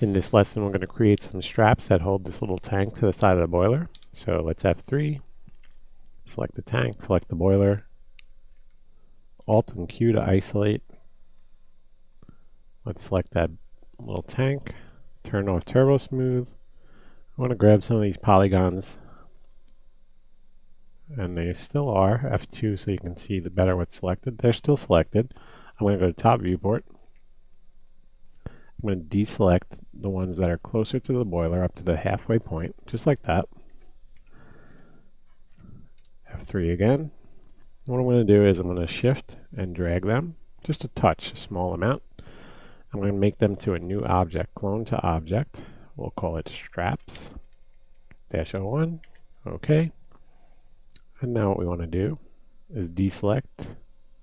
In this lesson, we're going to create some straps that hold this little tank to the side of the boiler. So let's F3, select the tank, select the boiler, Alt and Q to isolate. Let's select that little tank, turn off Turbo Smooth. I want to grab some of these polygons, and they still are, F2 so you can see the better what's selected. They're still selected. I'm going to go to Top Viewport. I'm going to deselect the ones that are closer to the boiler up to the halfway point, just like that. F3 again. What I'm going to do is I'm going to shift and drag them, just a touch, a small amount. I'm going to make them to a new object, clone to object. We'll call it straps, -01, okay. And now what we want to do is deselect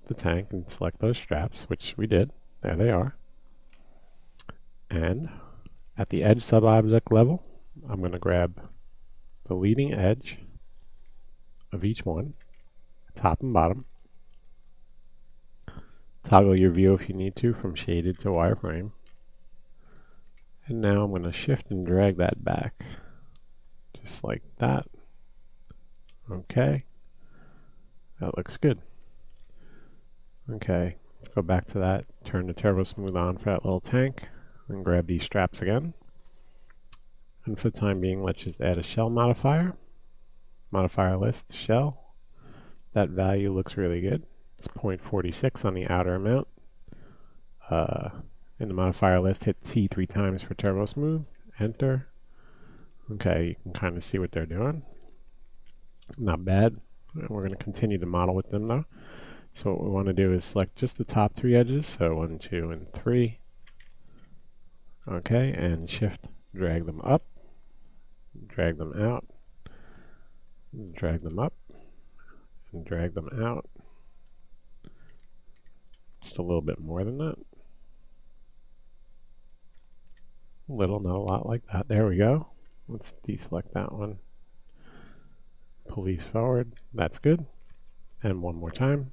the tank and select those straps, which we did. There they are. And at the edge sub-object level, I'm going to grab the leading edge of each one, top and bottom. Toggle your view if you need to from shaded to wireframe. And now I'm going to shift and drag that back, just like that. Okay, that looks good. Okay, let's go back to that, turn the Turbo Smooth on for that little tank, and grab these straps again. And for the time being, let's just add a shell modifier. Modifier list, shell. That value looks really good. It's 0.46 on the outer amount. In the modifier list, hit T 3 times for Turbo Smooth, enter. Okay, you can kind of see what they're doing. Not bad. We're going to continue to model with them though. So what we want to do is select just the top 3 edges, so 1, 2, and 3. Okay, and shift, drag them up, drag them out, drag them up, and drag them out. Just a little bit more than that. A little, not a lot like that. There we go. Let's deselect that one. Police forward. That's good. And one more time.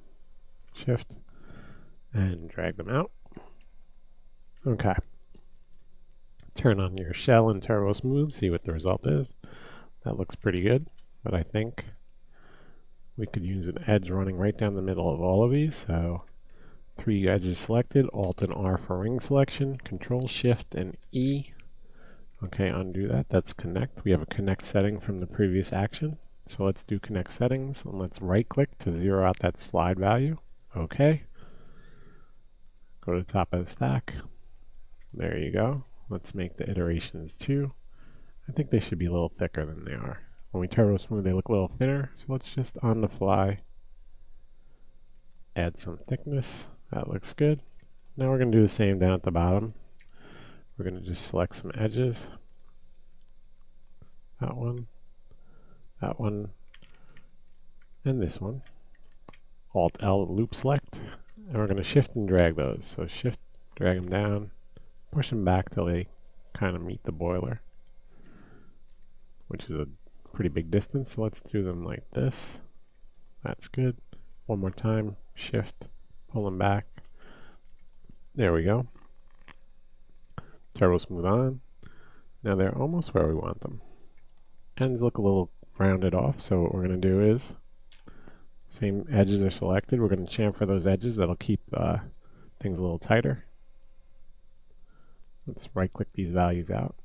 Shift and drag them out. Okay. Turn on your shell and Turbo Smooth, see what the result is. That looks pretty good, but I think we could use an edge running right down the middle of all of these. So 3 edges selected, Alt and R for ring selection, Control Shift and E. Okay, undo that. That's connect. We have a connect setting from the previous action. So let's do connect settings, and let's right click to zero out that slide value. Okay. Go to the top of the stack. There you go. Let's make the iterations 2. I think they should be a little thicker than they are. When we Turbo Smooth, they look a little thinner. So let's just on the fly add some thickness. That looks good. Now we're going to do the same down at the bottom. We're going to just select some edges. That one, and this one. Alt L loop select. And we're going to shift and drag those. So shift, drag them down, push them back till they kind of meet the boiler, which is a pretty big distance. So let's do them like this. That's good. One more time, shift, pull them back. There we go. Turbo Smooth on. Now they're almost where we want them. Ends look a little rounded off, so what we're going to do is, same edges are selected, we're going to chamfer those edges. That'll keep things a little tighter. Let's right click these values out.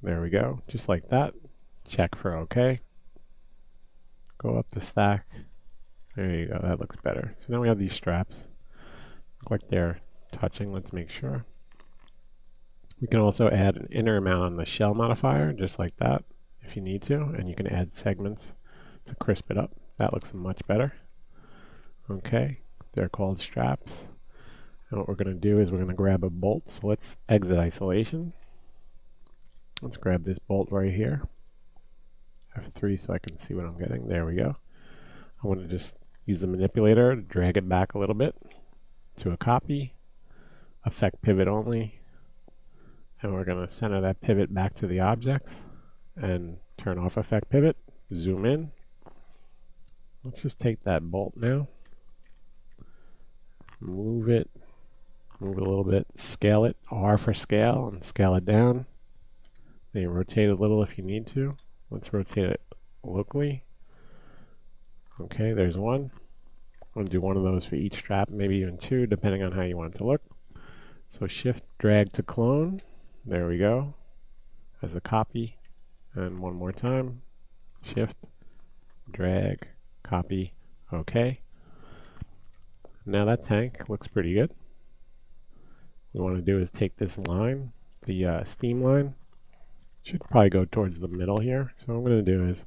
There we go, just like that. Check for OK. Go up the stack. There you go, that looks better. So now we have these straps. Look like they're touching, let's make sure. We can also add an inner amount on the shell modifier, just like that, if you need to, and you can add segments to crisp it up. That looks much better. Okay, they're called straps. And what we're going to do is we're going to grab a bolt. So let's exit isolation. Let's grab this bolt right here. F3 so I can see what I'm getting. There we go. I want to just use the manipulator to drag it back a little bit to a copy. Effect pivot only. And we're going to center that pivot back to the objects and turn off effect pivot. Zoom in. Let's just take that bolt now, move it Move it a little bit, scale it, R for scale, and scale it down. Then you rotate it a little if you need to. Let's rotate it locally. Okay, there's one. I'm going to do one of those for each strap, maybe even two, depending on how you want it to look. So shift, drag to clone. There we go. As a copy. And one more time. Shift, drag, copy, OK. Now that tank looks pretty good. What we want to do is take this line, the steam line. Should probably go towards the middle here. So what I'm going to do is,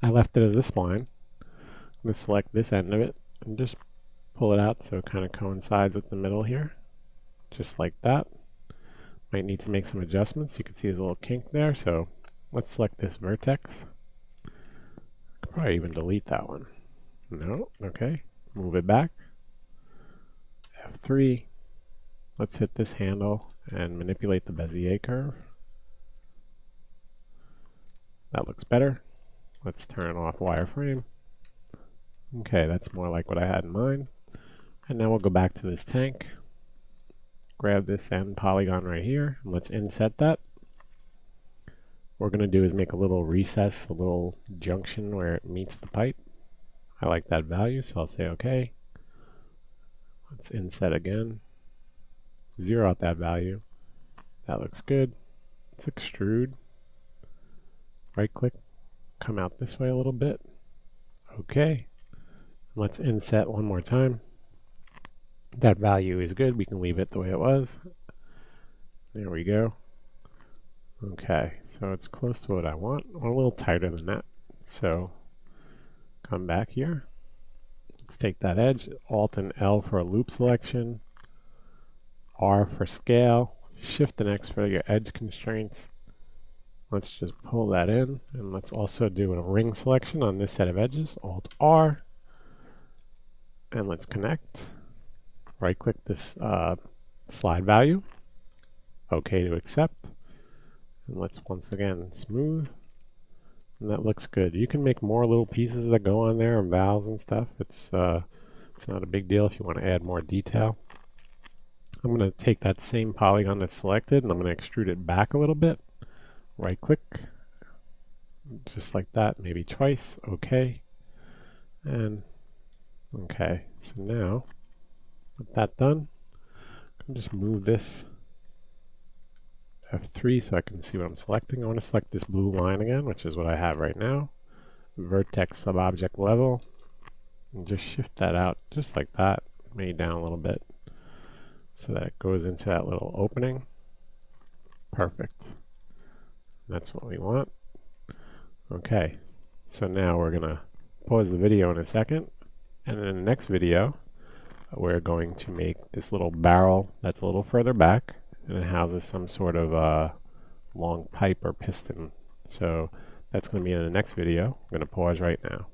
I left it as a spline. I'm going to select this end of it and just pull it out so it kind of coincides with the middle here. Just like that. Might need to make some adjustments. You can see there's a little kink there, so let's select this vertex. Could probably even delete that one. No, okay. Move it back. F3. Let's hit this handle and manipulate the Bezier curve. That looks better. Let's turn off wireframe. Okay, that's more like what I had in mind. And now we'll go back to this tank. Grab this end polygon right here, and let's inset that. What we're going to do is make a little recess, a little junction where it meets the pipe. I like that value, so I'll say OK. Let's inset again. Zero out that value. That looks good. Let's extrude. Right click, come out this way a little bit. OK. Let's inset one more time. That value is good. We can leave it the way it was. There we go. Okay, so it's close to what I want. A little tighter than that. So come back here. Let's take that edge. Alt and L for a loop selection. R for scale. Shift and X for your edge constraints. Let's just pull that in. And let's also do a ring selection on this set of edges. Alt R. And let's connect. Right click this slide value. OK to accept. And let's once again smooth. And that looks good. You can make more little pieces that go on there and valves and stuff. It's not a big deal if you want to add more detail. I'm going to take that same polygon that's selected and I'm going to extrude it back a little bit. Right click. Just like that, maybe twice. OK. And OK. So now, with that done, I'll just move this F3 so I can see what I'm selecting. I want to select this blue line again, which is what I have right now. Vertex subobject level. And just shift that out just like that. Maybe down a little bit so that it goes into that little opening. Perfect. That's what we want. Okay, so now we're going to pause the video in a second. And in the next video, we're going to make this little barrel that's a little further back. And it houses some sort of long pipe or piston. So that's going to be in the next video. I'm going to pause right now.